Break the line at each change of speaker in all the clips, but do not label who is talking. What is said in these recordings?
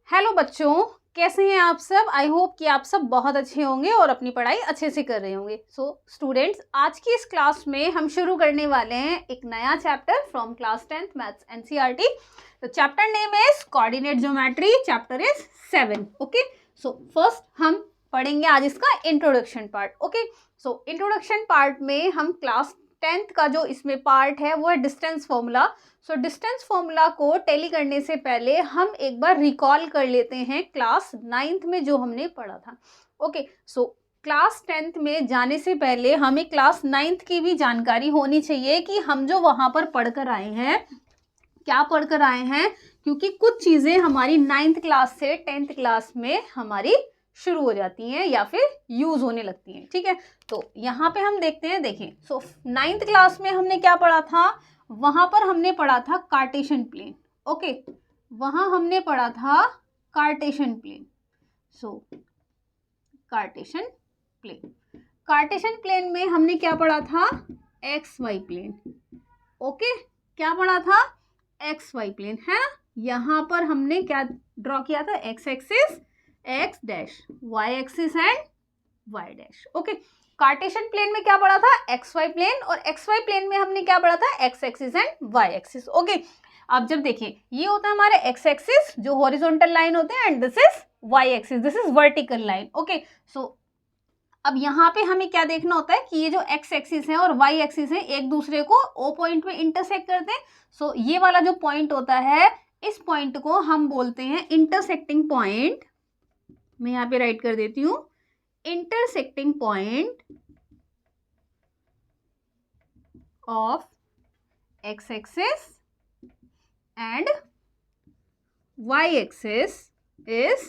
Hello बच्चों, कैसे हैं आप सब। आई होप कि आप सब बहुत अच्छे होंगे और अपनी पढ़ाई अच्छे से कर रहे होंगे। सो स्टूडेंट्स, आज की इस क्लास में हम शुरू करने वाले हैं एक नया chapter from class 10th maths NCERT. तो chapter name is coordinate geometry, chapter is 7। Okay, so first हम पढ़ेंगे आज इसका introduction part. Okay, so introduction part में हम क्लास 10th का जो इसमें पार्ट है वो है distance formula. So distance formula को टैली करने से पहले हम एक बार रिकॉल कर लेते हैं क्लास 9th में जो हमने पढ़ा था। ओके, सो क्लास 10th में जाने से पहले हमें क्लास 9th की भी जानकारी होनी चाहिए कि हम जो वहाँ पर पढ़कर आए हैं, क्या पढ़कर आए हैं, क्योंकि कुछ चीज़ें हमारी 9th क्लास से 10th क्लास में हमारी शुरू हो जाती हैं या फिर यूज़ होने लगती हैं। ठीक है, तो यहाँ पे हम देखते हैं। देखें, सो 9th क्लास में हमने क्या पढ़ा था, वहाँ पर हमने पढ़ा था कार्टेशियन प्लेन। ओके, वहाँ हमने पढ़ा था कार्टेशियन प्लेन। सो कार्टेशियन प्लेन, कार्टेशियन प्लेन में हमने क्या पढ़ा था, एक्स वाई प्लेन। ओके, क्या पढ़ा था, एक्स वाई प्लेन है ना। यहाँ पर हमने क्या ड्रॉ किया था, x axis x dash, y axis and y dash. Okay, cartesian plane में क्या पढ़ा था, एक्स वाई प्लेन, और एक्स वाई प्लेन में हमने क्या पढ़ा था, x axis and y axis. Okay, अब जब देखिए ये होता है हमारे एक्स एक्सिस जो हॉरिजॉन्टल लाइन होते हैं, and this is y axis, this is vertical line. Okay, so अब यहाँ पे हमें क्या देखना होता है कि ये जो एक्स एक्सिस है और वाई एक्सिस है एक दूसरे को ओ पॉइंट में इंटरसेक्ट करते हैं। सो ये वाला जो पॉइंट होता है, इस पॉइंट को हम बोलते हैं इंटरसेक्टिंग पॉइंट। मैं यहाँ पे राइट कर देती हूँ, intersecting point of x axis and y axis is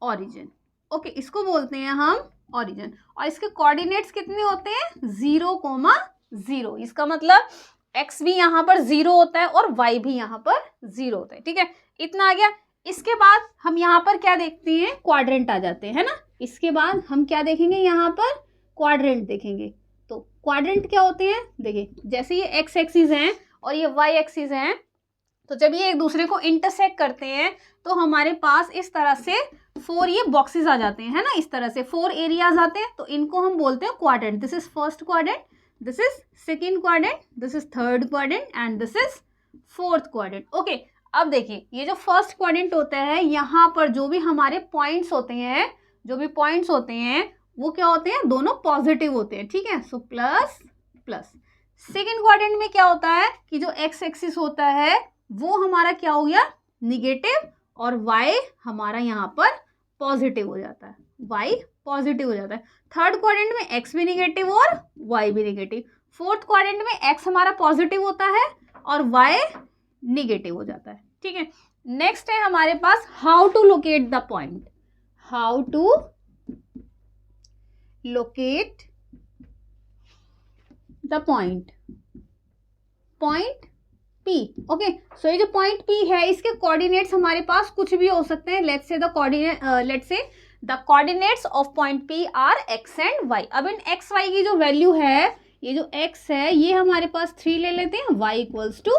origin. Okay, इसको बोलते हैं हम ऑरिजिन, और इसके कोऑर्डिनेट्स कितने होते हैं, 0,0। इसका मतलब x भी यहाँ पर 0 होता है और y भी यहाँ पर 0 होता है। ठीक है, इतना आ गया। इसके बाद हम यहाँ पर क्या देखते हैं, क्वाड्रेंट आ जाते हैं ना। इसके बाद हम क्या देखेंगे, यहाँ पर क्वाड्रेंट देखेंगे। तो क्वाड्रेंट क्या होते हैं, देखिए जैसे ये एक्स एक्सिस हैं और ये वाई एक्सिस हैं, तो जब ये एक दूसरे को इंटरसेक्ट करते हैं तो हमारे पास इस तरह से 4 ये बॉक्सेस आ जाते हैं, है ना। इस तरह से 4 एरियाज आते हैं, तो इनको हम बोलते हैं quadrant. This is first quadrant, this is second quadrant, this is third quadrant and this is fourth quadrant. Okay, अब देखिए ये जो फर्स्ट क्वाड्रेंट होता है, यहाँ पर जो भी हमारे पॉइंट्स होते हैं, जो भी पॉइंट्स होते हैं वो क्या होते हैं, दोनों पॉजिटिव होते हैं। ठीक है, so plus plus. Second quadrant में क्या होता है कि जो एक्स एक्सिस होता है वो हमारा क्या हो गया, निगेटिव, और y हमारा यहाँ पर पॉजिटिव हो जाता है, y पॉजिटिव हो जाता है। थर्ड क्वाड्रेंट में x भी निगेटिव और y भी निगेटिव। फोर्थ क्वाड्रेंट में x हमारा पॉजिटिव होता है और y निगेटिव हो जाता है। ठीक है, नेक्स्ट है हमारे पास how to locate the point. How to locate the point, point P। Okay, so ये जो पॉइंट P है इसके कोऑर्डिनेट्स हमारे पास कुछ भी हो सकते हैं। Let's say the coordinates of point P are x and y। अब इन x y की जो वैल्यू है, ये जो x है ये हमारे पास 3 ले लेते हैं, y इक्वल्स टू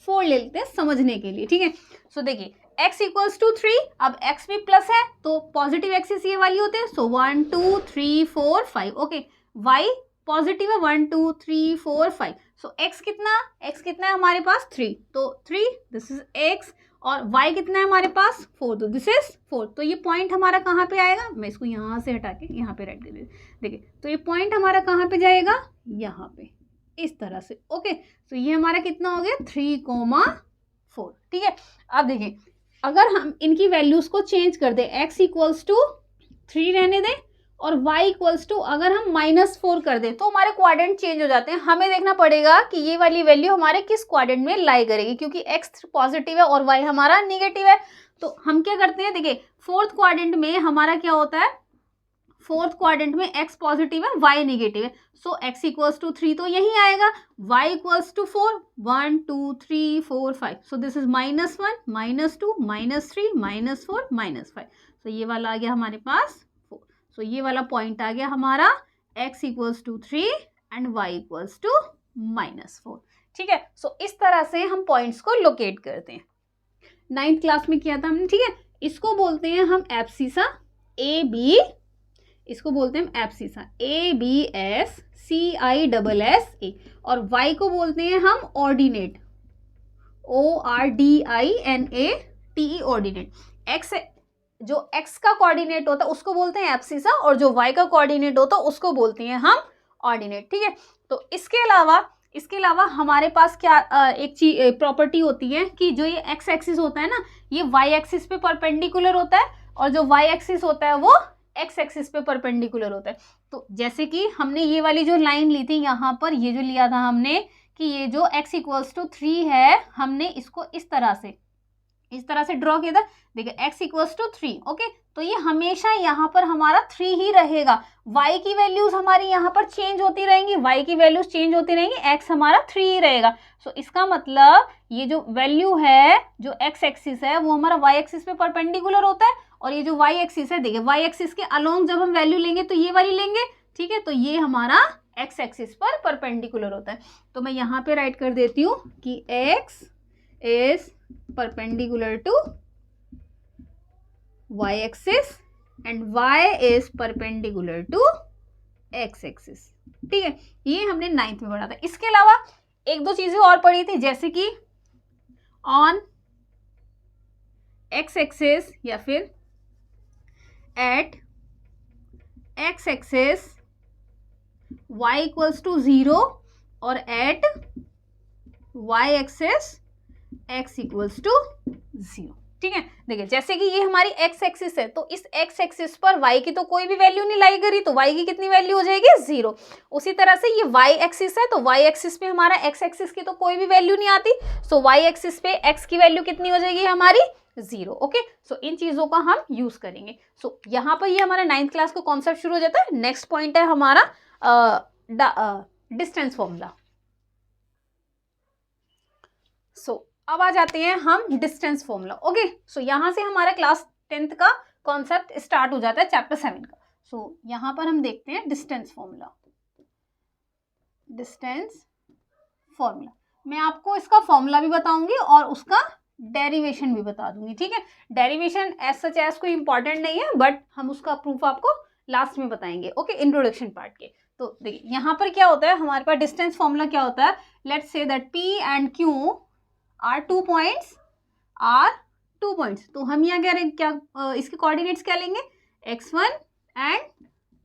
4 ले लेते हैं समझने के लिए। ठीक है, सो देखिए x इक्वल्स टू 3, अब x भी प्लस है तो पॉजिटिव एक्सिस ये वाली होते हैं। सो 1 2 3 4 5। ओके, y पॉजिटिव है, 1 2 3 4 5। सो x कितना है हमारे पास, 3, तो 3 दिस इज x, और y कितना है हमारे पास, 4, तो दिस इज 4। तो ये पॉइंट हमारा कहाँ पे आएगा, मैं इसको यहाँ से हटा के यहाँ पे राइट कर देती। देखिए, तो ये पॉइंट हमारा कहाँ पे जाएगा, यहाँ पे, इस तरह से। ओके, तो ये हमारा कितना हो गया, 3,4। ठीक है, अब देखिए अगर हम इनकी वैल्यूज को चेंज कर दें, x इक्वल्स टू 3 रहने दें और y इक्वल्स टू अगर हम -4 कर दें, तो हमारे क्वाड्रेंट चेंज हो जाते हैं। हमें देखना पड़ेगा कि ये वाली वैल्यू हमारे किस क्वाड्रेंट में लाई करेगी, क्योंकि x पॉजिटिव है और y हमारा निगेटिव है। तो हम क्या करते हैं, देखिए फोर्थ क्वाड्रेंट में हमारा क्या होता है, फोर्थ क्वाड्रेंट में x पॉजिटिव है, y निगेटिव है। सो x इक्वल्स टू 3 तो यही आएगा, y equals to 4, 1 2 3 4 5। So this is -1 -2 -3 -4 -5। So ये वाला आ गया हमारे पास 4। सो ये वाला पॉइंट आ गया हमारा x equals to 3 and y equals to -4। ठीक है, सो इस तरह से हम पॉइंट्स को लोकेट करते हैं। 9th क्लास में किया था हमने। ठीक है, इसको बोलते हैं हम एब्सिसा, ए बी, इसको बोलते हैं हम एब्सिसा, ABSCISS, और y को बोलते हैं हम ऑर्डिनेट, ORDINATE, ऑर्डिनेट। x, जो x का कोऑर्डिनेट होता है उसको बोलते हैं एब्सिसा, और जो y का कोऑर्डिनेट होता है उसको बोलते हैं हम ऑर्डिनेट। ठीक है, तो इसके अलावा हमारे पास क्या एक चीज प्रॉपर्टी होती है कि जो ये x एक्सिस होता है ना, ये y एक्सिस पे परपेंडिकुलर होता है, और जो y एक्सिस होता है वो x एक्सिस पे परपेंडिकुलर होता है। तो जैसे कि हमने ये वाली जो लाइन ली थी यहाँ पर, ये जो लिया था हमने कि ये जो x इक्वल्स टू 3 है, हमने इसको इस तरह से ड्रॉ किया था। देखिए x इक्वल्स टू 3, ओके, तो ये हमेशा यहाँ पर हमारा 3 ही रहेगा। y की वैल्यूज हमारी यहाँ पर चेंज होती रहेंगी, y की वैल्यूज चेंज होती रहेंगी, x हमारा 3 ही रहेगा। सो इसका मतलब ये जो वैल्यू है, जो x एक्सिस है वो हमारा y एक्सिस पे परपेंडिकुलर होता है, और ये जो y एक्सिस है, देखिए y एक्सिस के अलोंग जब हम वैल्यू लेंगे तो ये वाली लेंगे। ठीक है, तो ये हमारा x एक्सिस पर परपेंडिकुलर होता है। तो मैं यहाँ पे राइट कर देती हूँ कि x is perpendicular to y axis and y is perpendicular to x axis। ठीक है, ये हमने 9th में पढ़ा था। इसके अलावा एक दो चीजें और पढ़ी थी, जैसे कि ऑन x axis या फिर at x axis y equals to 0 और at y axis x equals to 0। ठीक है, देखिए जैसे कि ये हमारी x एक्सिस है, तो इस x एक्सिस पर y की तो कोई भी वैल्यू नहीं लाई करी, तो y की कितनी वैल्यू हो जाएगी 0। उसी तरह से ये y एक्सिस है, तो y एक्सिस पे हमारा x एक्सिस की तो कोई भी वैल्यू नहीं आती, सो y एक्सिस पे x की वैल्यू कितनी हो जाएगी हमारी 0। ओके, सो इन चीजों का हम यूज करेंगे। सो यहाँ पर ये हमारा 9th क्लास का कॉन्सेप्ट शुरू हो जाता है। नेक्स्ट पॉइंट है हमारा डिस्टेंस फॉर्मूला। सो अब आ जाते हैं हम डिस्टेंस फॉर्मूला। ओके, सो यहाँ से हमारा क्लास 10th का कॉन्सेप्ट स्टार्ट हो जाता है, चैप्टर 7 का। सो यहाँ पर हम देखते हैं डिस्टेंस फॉर्मूला। डिस्टेंस फॉर्मूला मैं आपको इसका फॉर्मूला भी बताऊंगी और उसका डेरिवेशन भी बता दूंगी। ठीक है, डेरिवेशन एज सच एज कोई इंपॉर्टेंट नहीं है, बट हम उसका प्रूफ आपको लास्ट में बताएंगे। ओके, इंट्रोडक्शन पार्ट के। तो देखिए यहाँ पर क्या होता है, हमारे पास डिस्टेंस फॉर्मूला क्या होता है। Let's say that P and Q are 2 points, तो हम यहाँ क्या इसके कोऑर्डिनेट्स क्या लेंगे, x1 and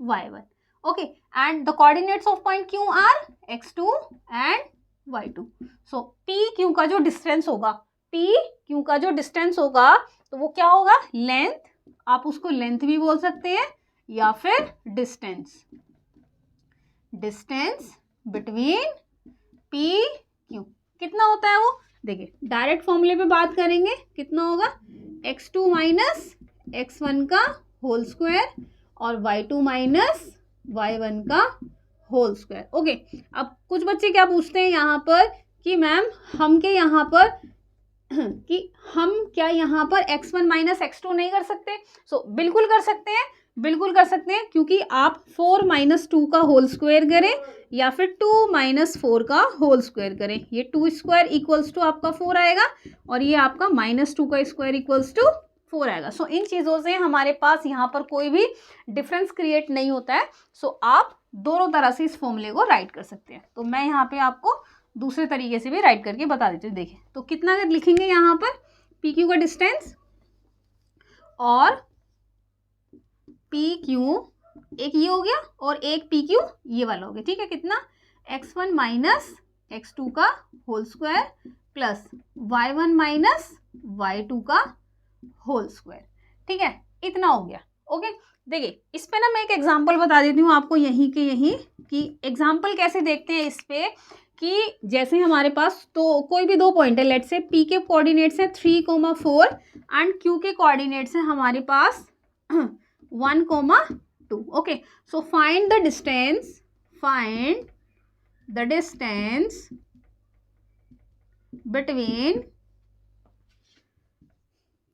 y1। Okay, and the coordinates of point Q are x2 and y2। So P Q का जो डिस्टेंस होगा, तो वो क्या होगा, लेंथ, आप उसको लेंथ भी बोल सकते हैं या फिर डिस्टेंस बिटवीन P Q। कितना होता है वो, देखिए डायरेक्ट फॉर्मूले पे बात करेंगे, कितना होगा, x2 माइनस x1 का होल स्क्वायर और y2 माइनस y1 का होल स्क्वायर। ओके, अब कुछ बच्चे क्या पूछते हैं यहाँ पर कि मैम हम क्या यहाँ पर x1 माइनस x2 नहीं कर सकते। सो बिल्कुल कर सकते हैं, क्योंकि आप 4 माइनस 2 का होल स्क्वायर करें या फिर 2 माइनस 4 का होल स्क्वायर करें, ये 2 स्क्वायर इक्वल्स टू आपका 4 आएगा, और ये आपका माइनस 2 का स्क्वायर इक्वल्स टू 4 आएगा। सो इन चीज़ों से हमारे पास यहाँ पर कोई भी डिफरेंस क्रिएट नहीं होता है। सो आप दोनों तरह से इस फॉर्मूले को राइट कर सकते हैं। तो मैं यहाँ पे आपको दूसरे तरीके से भी राइट करके बता देती हूँ। देखिए तो कितना लिखेंगे यहाँ पर, पी क्यू का डिस्टेंस और पी क्यू एक ये हो गया और एक पी क्यू ये वाला हो गया। ठीक है, कितना, x1 माइनस x2 का whole square plus y1 minus y2 का होल स्क्वायर। ठीक है, इतना हो गया। ओके, देखिए इस पे ना मैं एक एग्जांपल बता देती हूँ आपको यहीं कि एग्जांपल कैसे देखते हैं इस पे, कि जैसे हमारे पास तो कोई भी 2 पॉइंट है, लेट्स से p के कोऑर्डिनेट्स हैं 3,4 एंड q के कोऑर्डिनेट्स हैं हमारे पास 1,2। Okay, so find the distance between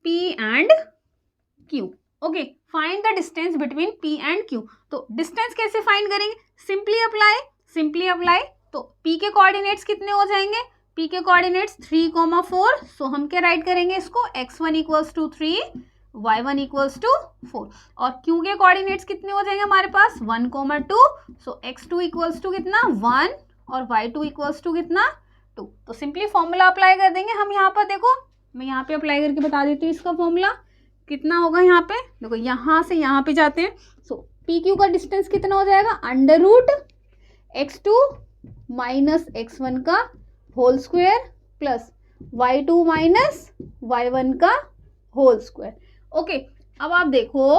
p and q। Okay, find the distance between p and q। तो डिस्टेंस कैसे फाइंड करेंगे, सिंपली अप्लाई। तो p के कोऑर्डिनेट्स कितने हो जाएंगे, p के कोऑर्डिनेट्स 3,4, सो हम क्या राइट करेंगे इसको, x1 equals to 3, y1 equals to 4। और q के कोऑर्डिनेट्स कितने हो जाएंगे हमारे पास 1, 2। सो x2 इक्वल्स टू कितना 1 और y2 इक्वल्स टू कितना 2। तो सिंपली फॉर्मूला अप्लाई कर देंगे हम यहाँ पर। देखो मैं यहाँ पे अप्लाई करके बता देती हूँ इसका फॉर्मूला कितना होगा। यहाँ पे देखो यहाँ से यहाँ पे जाते हैं। सो पी क्यू का डिस्टेंस कितना हो जाएगा under root x2 minus x1 का whole square plus y2 minus y1 का होल स्क्वायर। ओके अब आप देखो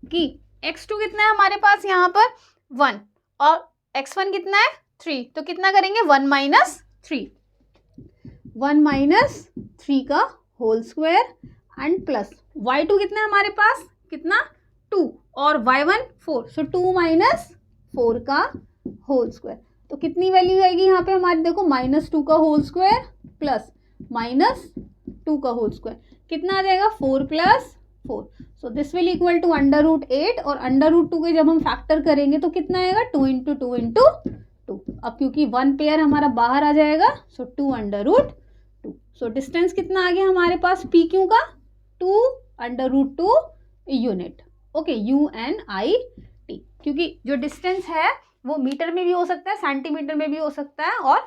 कि x2 कितना है हमारे पास यहाँ पर 1 और x1 कितना है 3। तो कितना करेंगे 1 माइनस 3 का whole square and plus y2 कितना है हमारे पास कितना 2 और y1 4। सो 2 माइनस 4 का होल स्क्वायर। तो कितनी वैल्यू आएगी यहाँ पे हमारी देखो -2 का होल स्क्वायर प्लस -2 का होल स्क्वायर कितना आ जाएगा 4 + 4। So this will equal to under root 8 और अंडर रूट 2 के जब हम फैक्टर करेंगे तो कितना आएगा 2 × 2 × 2। अब क्योंकि 1 पेयर हमारा बाहर आ जाएगा so 2 under root 2। So distance कितना आ गया हमारे पास पी क्यू का 2 under root 2 unit. Okay UNIT क्योंकि जो डिस्टेंस है वो मीटर में भी हो सकता है सेंटीमीटर में भी हो सकता है और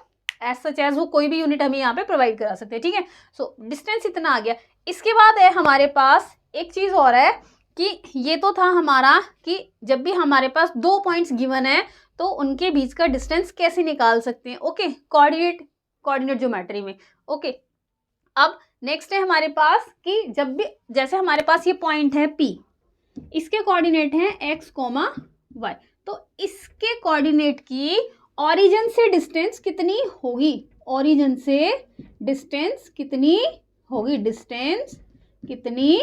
एज सच एज वो कोई भी यूनिट हमें यहाँ पे प्रोवाइड करा सकते हैं। ठीक है सो डिस्टेंस इतना आ गया। इसके बाद है हमारे पास एक चीज़ और है कि ये तो था हमारा कि जब भी हमारे पास 2 पॉइंट्स गिवन है तो उनके बीच का डिस्टेंस कैसे निकाल सकते हैं। ओके कोऑर्डिनेट ज्योमेट्री में। ओके अब नेक्स्ट है हमारे पास कि जब भी जैसे हमारे पास ये पॉइंट है P इसके कोऑर्डिनेट हैं x, y। तो इसके कोऑर्डिनेट की ओरिजिन से डिस्टेंस कितनी होगी डिस्टेंस कितनी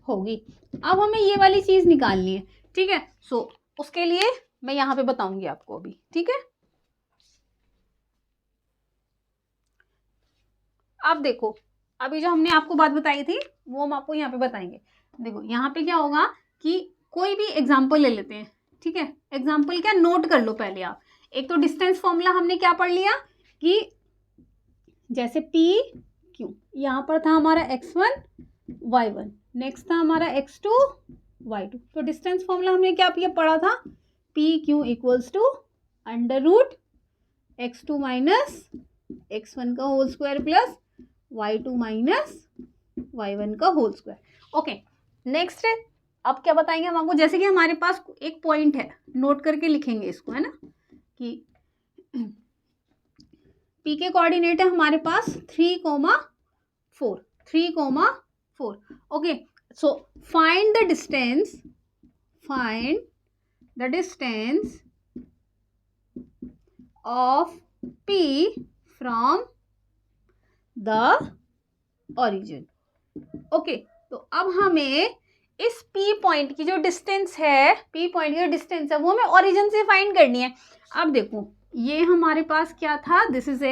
होगी। अब हमें ये वाली चीज निकालनी है। ठीक है सो उसके लिए मैं यहाँ पे बताऊंगी आपको अभी। ठीक है अब देखो अभी जो हमने आपको बात बताई थी वो हम आपको यहाँ पे बताएंगे। देखो यहाँ पे क्या होगा कि कोई भी एग्जाम्पल ले लेते हैं। ठीक है एग्जाम्पल क्या नोट कर लो पहले आप। एक तो डिस्टेंस फॉर्मूला हमने क्या पढ़ लिया कि जैसे पी क्यू यहाँ पर था हमारा x1 y1 नेक्स्ट था हमारा x2 y2। तो डिस्टेंस फॉर्मूला हमने क्या पढ़ा था P Q equals to under root x2 minus x1 का whole square plus y2 minus y1 का होल स्क्वायर। ओके नेक्स्ट है अब क्या बताएंगे हम आपको। जैसे कि हमारे पास एक पॉइंट है नोट करके लिखेंगे इसको है ना कि P के कोऑर्डिनेट है हमारे पास 3, 4। Okay so find the distance of P from the origin. Okay तो अब हमें इस P पॉइंट की जो डिस्टेंस है वो हमें ओरिजिन से फाइंड करनी है। अब देखो ये हमारे पास क्या था दिस इज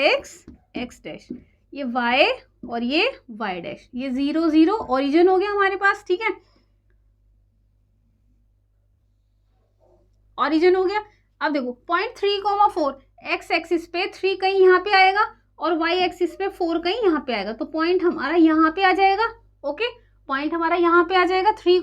x डैश ये y और ये y डैश ये 0, 0 ओरिजिन हो गया हमारे पास। ठीक है ओरिजिन हो गया। अब देखो पॉइंट 3, 4 x एक्सिस पे 3 कहीं यहाँ पे आएगा और y एक्सिस पे 4 कहीं यहाँ पे आएगा। तो पॉइंट हमारा यहाँ पे आ जाएगा। ओके पॉइंट हमारा यहाँ पे आ जाएगा 3,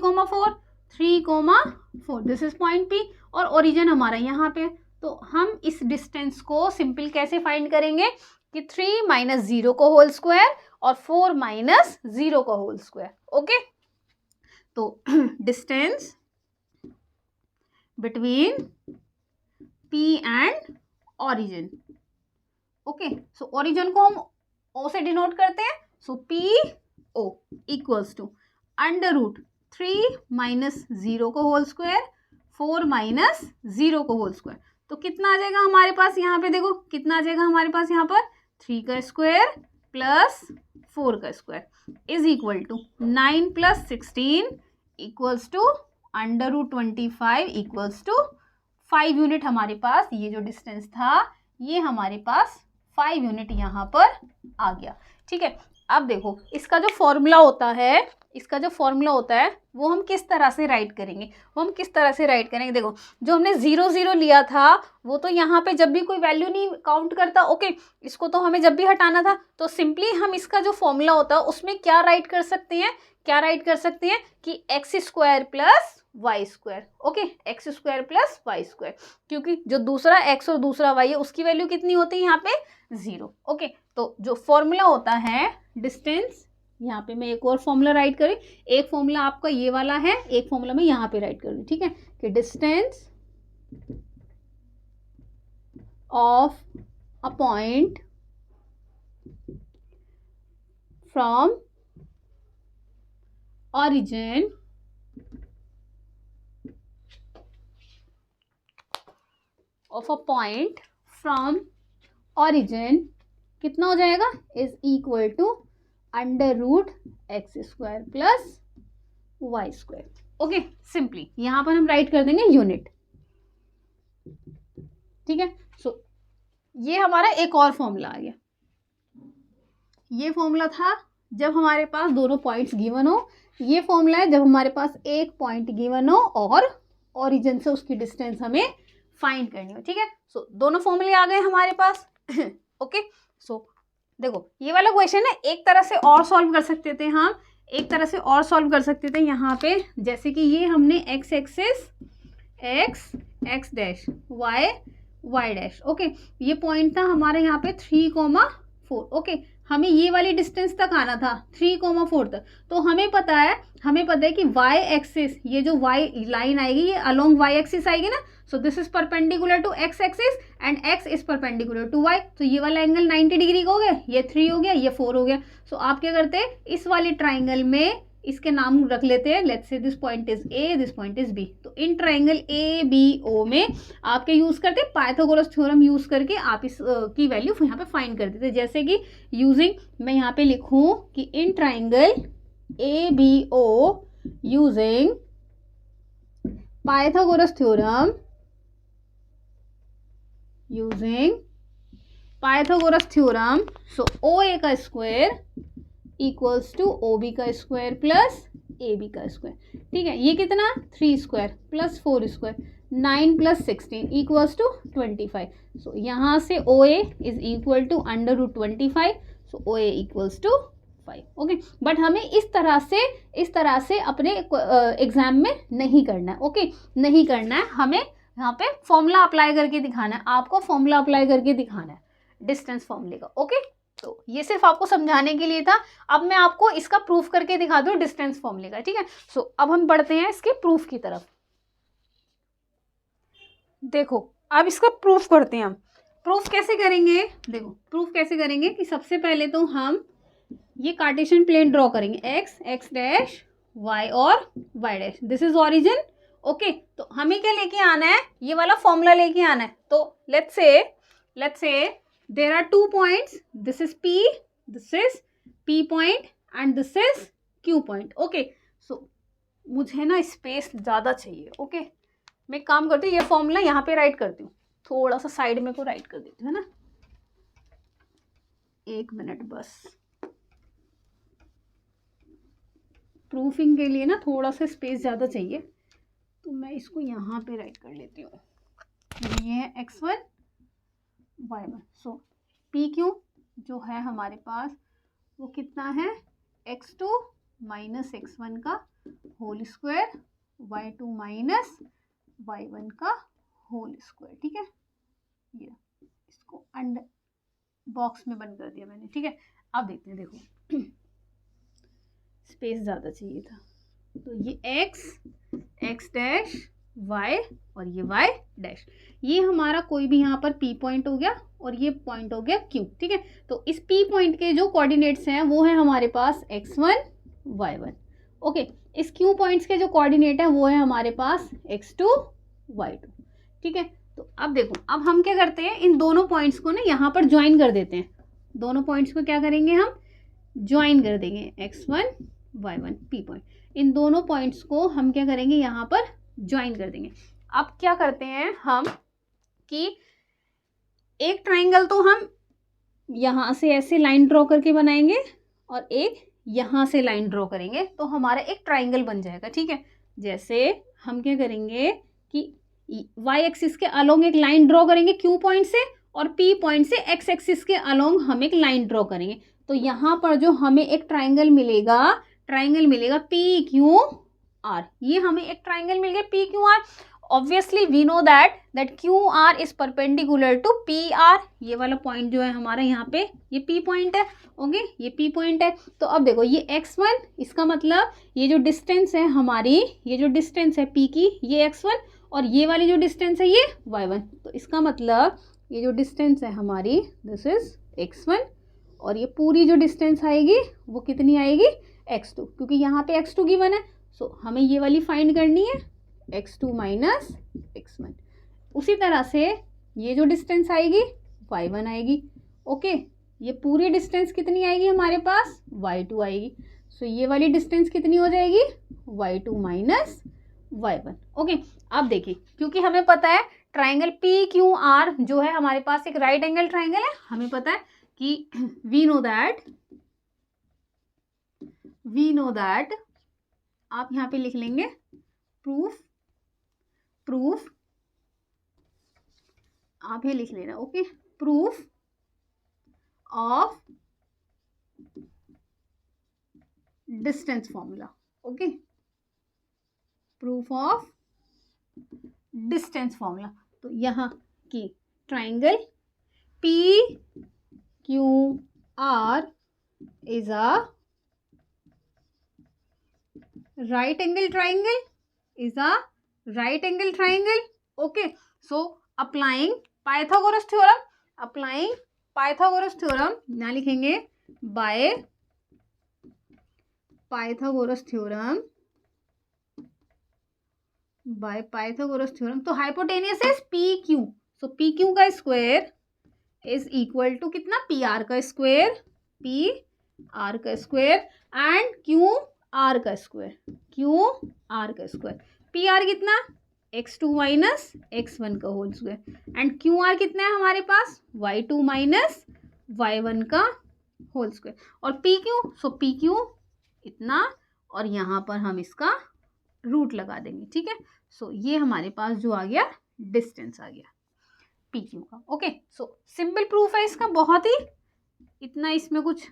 4 दिस इज पॉइंट P और ओरिजिन हमारा यहाँ पे। तो हम इस डिस्टेंस को सिंपल कैसे फाइंड करेंगे कि 3 - 0 का होल स्क्वायर और 4 - 0 का होल स्क्वायर। ओके तो distance between P and origin. Okay so origin को हम O से डिनोट करते हैं। So PO equals to under root 3 - 0 का होल स्क्वायर 4 - 0 का होल स्क्वायर। तो कितना आ जाएगा हमारे पास यहाँ पे देखो कितना आ जाएगा हमारे पास यहाँ पर 3 का स्क्वायर प्लस 4 का square is equal to 9 + 16 equals to under root 25 equals to 5 unit. हमारे पास ये जो डिस्टेंस था ये हमारे पास 5 यूनिट यहाँ पर आ गया। ठीक है, अब देखो इसका जो फॉर्मूला होता है वो हम किस तरह से राइट करेंगे, देखो जो हमने 0 0 लिया था वो तो यहाँ पे जब भी कोई वैल्यू नहीं काउंट करता, ओके, इसको तो हमें जब भी हटाना था, तो सिंपली हम इसका जो फॉर्मूला होता है उसमें क्या राइट कर सकते हैं कि x square plus y square, okay, x square plus y square, क्योंकि जो दूसरा एक्स और दूसरा वाई है उसकी वैल्यू कितनी होती है यहाँ पे 0, ओके। तो जो फॉर्मूला होता है डिस्टेंस, यहाँ पे मैं एक और फॉर्मूला राइट करी, एक फॉर्मूला आपका ये वाला है, एक फॉर्मूला मैं यहाँ पे राइट कर रही, ठीक है, कि distance of a point from origin of a point from origin कितना हो जाएगा, is equal to under root x square plus y square, okay. Simply यहां पर हम राइट कर देंगे यूनिट, ठीक है। सो ये हमारा एक और फॉर्मूला आ गया। ये फॉर्मूला था जब हमारे पास दोनों पॉइंट्स गिवन हो, ये फॉर्मूला है जब हमारे पास एक पॉइंट गिवन हो और ओरिजिन से उसकी डिस्टेंस हमें फाइंड करनी हो, ठीक है। सो दोनों फॉर्मूले आ गए हमारे पास, ओके। सो देखो ये वाला क्वेश्चन है, एक तरह से और सॉल्व कर सकते थे यहाँ पे, जैसे कि ये हमने x axis x dash y dash, okay, ये पॉइंट था हमारे यहाँ पे 3,4, ओके। हमें ये वाली डिस्टेंस तक आना था 3,4 तक, तो हमें पता है कि वाई एक्सिस, ये जो वाई लाइन आएगी ये अलोंग वाई एक्सिस आएगी ना, so this is perpendicular to x axis and x is perpendicular to y, तो ये वाला एंगल 90 डिग्री का हो गया, ये 3 हो गया, ये 4 हो गया। सो आप क्या करते हैं, इस वाली ट्राइंगल में इसके नाम रख लेते हैं, let's say this point is A, this point is B, तो इन ट्राइंगल ए बी ओ में आपके यूज करते पाइथागोरस थ्योरम यूज करके आप इस की वैल्यू यहाँ पे फाइंड कर देते, जैसे कि यूजिंग, मैं यहाँ पे लिखूं कि in triangle A B O using Pythagoras theorem, so O A का square equals to O B का स्क्वायर प्लस ए बी का स्क्वायर, ठीक है। ये कितना 3 square plus 4 square 9 plus 16 equals to 25, so यहाँ से O A is equal to under root 25, so O A equals to 5, okay. But हमें इस तरह से अपने एग्जाम में नहीं करना है, ओके, नहीं करना है, हमें यहाँ पे फॉर्मूला अप्लाई करके दिखाना है, आपको फॉर्मूला अप्लाई करके दिखाना है डिस्टेंस फॉर्मूले का, ओके। तो ये सिर्फ आपको समझाने के लिए था, अब मैं आपको इसका प्रूफ करके दिखा दूं डिस्टेंस फॉर्मूले का, ठीक है। सो अब हम बढ़ते हैं इसके प्रूफ की तरफ। देखो अब इसका प्रूफ करते हैं हम। प्रूफ कैसे करेंगे, देखो प्रूफ कैसे करेंगे कि सबसे पहले तो हम ये कार्टेशियन प्लेन ड्रॉ करेंगे, एक्स डैश वाई और y dash, this is origin, okay. तो हमें क्या लेके आना है, ये वाला फॉर्मूला लेके आना है। तो let's say there are 2 points, this is P point and this is Q point, okay। so मुझे ना स्पेस ज़्यादा चाहिए, ओके। मैं एक काम करती हूँ, ये फॉर्मूला यहाँ पे राइट करती हूँ, थोड़ा सा साइड में को राइट कर देती हूँ, है ना, 1 मिनट बस। प्रूफिंग के लिए ना थोड़ा सा स्पेस ज़्यादा चाहिए, तो मैं इसको यहाँ पे राइट कर लेती हूँ। ये है x1 y1, सो पी क्यू जो है हमारे पास वो कितना है, x2 माइनस x1 का whole square, y2 minus y1 का होल स्क्वायर, ठीक है। ये इसको अंडर बॉक्स में बंद कर दिया मैंने, ठीक है। अब देखते हैं, देखो स्पेस ज़्यादा चाहिए था, तो ये x डैश y और ये y डैश, ये हमारा कोई भी यहाँ पर p पॉइंट हो गया और ये पॉइंट हो गया q, ठीक है। तो इस p पॉइंट के जो कोऑर्डिनेट्स हैं वो है हमारे पास x1 y1, ओके। इस q पॉइंट्स के जो कोऑर्डिनेट है वो है हमारे पास x2 y2, ठीक है। तो अब देखो, अब हम क्या करते हैं, इन दोनों पॉइंट्स को ना यहाँ पर ज्वाइन कर देते हैं, दोनों पॉइंट्स को क्या करेंगे, हम ज्वाइन कर देंगे, x1 y1 p पॉइंट, इन दोनों पॉइंट्स को हम क्या करेंगे, यहाँ पर ज्वाइन कर देंगे। अब क्या करते हैं हम कि एक ट्राइंगल तो हम यहाँ से ऐसे लाइन ड्रॉ करके बनाएंगे और एक यहाँ से लाइन ड्रॉ करेंगे तो हमारा एक ट्राइंगल बन जाएगा, ठीक है। जैसे हम क्या करेंगे कि वाई एक्सिस के अलोंग एक लाइन ड्रॉ करेंगे क्यू पॉइंट से, और पी पॉइंट से एक्स एक्सिस के अलोंग हम एक लाइन ड्रॉ करेंगे। तो यहाँ पर जो हमें एक ट्राइंगल मिलेगा पी क्यू आर। ये हमें एक ट्राइंगल मिल गया P Q R. Obviously we know that Q R is perpendicular to P R. ये वाला पॉइंट जो है हमारा यहाँ पे ये पी पॉइंट है, ओके, ये पी पॉइंट है। तो अब देखो ये x1, इसका मतलब ये जो डिस्टेंस है हमारी, ये जो डिस्टेंस है p की, ये x1, और ये वाली जो डिस्टेंस है ये y1। तो इसका मतलब ये जो डिस्टेंस है हमारी दिस इज x1, और ये पूरी जो डिस्टेंस आएगी वो कितनी आएगी x2, क्योंकि यहाँ पे x2 गिवन है। सो हमें ये वाली फाइंड करनी है x2 माइनस x1। उसी तरह से ये जो डिस्टेंस आएगी y1 आएगी, ओके। ये पूरी डिस्टेंस कितनी आएगी हमारे पास y2 आएगी। सो ये वाली डिस्टेंस कितनी हो जाएगी y2 माइनस y1, ओके। अब देखिए, क्योंकि हमें पता है ट्राइंगल पी क्यू आर जो है हमारे पास एक राइट एंगल ट्राइंगल है, हमें पता है कि वी नो दैट आप यहाँ पे लिख लेंगे प्रूफ आप ये लिख लेना, okay, proof of distance formula, okay, proof of distance formula. तो यहाँ की triangle P Q R is a right angle triangle, okay. So applying Pythagoras theorem यहाँ लिखेंगे by Pythagoras theorem तो hypotenuse is PQ, so PQ का square is equal to कितना PR का square and QR का स्क्वायर PR कितना x2 minus x1 का whole square, and QR कितना है हमारे पास y2 माइनस y1 का होल स्क्वायर, और PQ, सो PQ इतना, और यहाँ पर हम इसका रूट लगा देंगे, ठीक है। सो ये हमारे पास जो आ गया डिस्टेंस आ गया PQ का, ओके। सो सिंपल प्रूफ है इसका, बहुत ही, इतना इसमें कुछ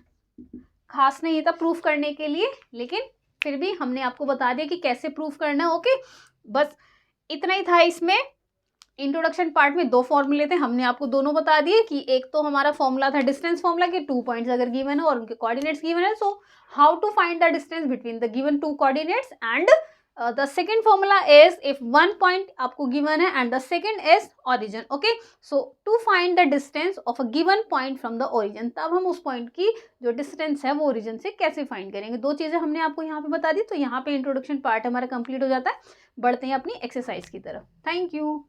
खास नहीं था प्रूफ करने के लिए, लेकिन फिर भी हमने आपको बता दिया कि कैसे प्रूफ करना है, ओके। बस इतना ही था इसमें। इंट्रोडक्शन पार्ट में 2 फॉर्मूले थे, हमने आपको दोनों बता दिए कि एक तो हमारा फॉर्मूला था डिस्टेंस फॉर्मूला के 2 पॉइंट्स अगर गिवन है और उनके कोऑर्डिनेट्स गिवन है, so how to find the distance between the given 2 coordinates, and the second formula is if one point आपको given है and the second is origin, okay. So to find the distance of a given point from the origin, तब हम उस point की जो distance है वो origin से कैसे find करेंगे। 2 चीज़ें हमने आपको यहाँ पे बता दी। तो यहाँ पे introduction part हमारा complete हो जाता है। बढ़ते हैं अपनी exercise की तरफ। Thank you.